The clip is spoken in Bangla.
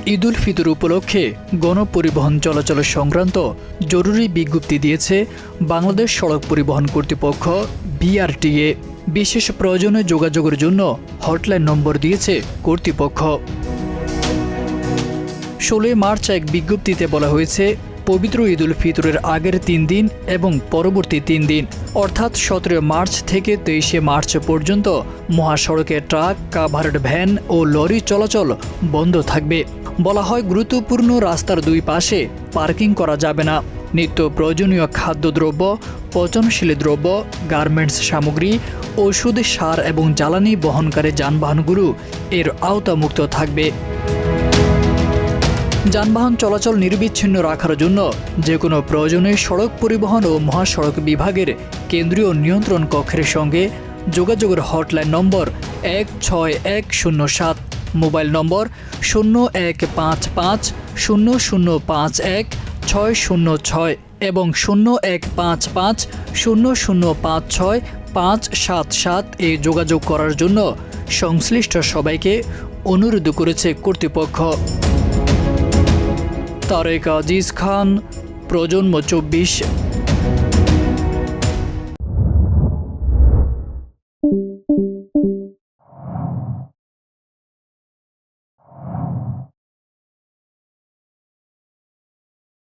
ঈদ উল ফিতর উপলক্ষে গণপরিবহন চলাচল সংক্রান্ত জরুরি বিজ্ঞপ্তি দিয়েছে বাংলাদেশ সড়ক পরিবহন কর্তৃপক্ষ বিআরটিএ। বিশেষ প্রয়োজনে যোগাযোগের জন্য হটলাইন নম্বর দিয়েছে কর্তৃপক্ষ। 16 মার্চ এক বিজ্ঞপ্তিতে বলা হয়েছে, পবিত্র ঈদ উল ফিতরের আগের 3 দিন এবং পরবর্তী 3 দিন অর্থাৎ 17 মার্চ থেকে 23 মার্চ পর্যন্ত মহাসড়কে ট্রাক, কাভার্ড ভ্যান ও লরি চলাচল বন্ধ থাকবে। বলা হয়, গুরুত্বপূর্ণ রাস্তার দুই পাশে পার্কিং করা যাবে না। নিত্য প্রয়োজনীয় খাদ্যদ্রব্য, পচনশীল দ্রব্য, গার্মেন্টস সামগ্রী, ওষুধ, সার এবং জ্বালানি বহনকারী যানবাহনগুলো এর আওতামুক্ত থাকবে। যানবাহন চলাচল নিরবিচ্ছিন্ন রাখার জন্য যে কোনো প্রয়োজনে সড়ক পরিবহন ও মহাসড়ক বিভাগের কেন্দ্রীয় নিয়ন্ত্রণ কক্ষের সঙ্গে যোগাযোগের হটলাইন নম্বর 16107, মোবাইল নম্বর 01550051 এবং 0155005657 এ যোগাযোগ করার জন্য সংশ্লিষ্ট সবাইকে অনুরোধ করেছে কর্তৃপক্ষ। তারেক আজিজ খান, প্রজন্ম 24।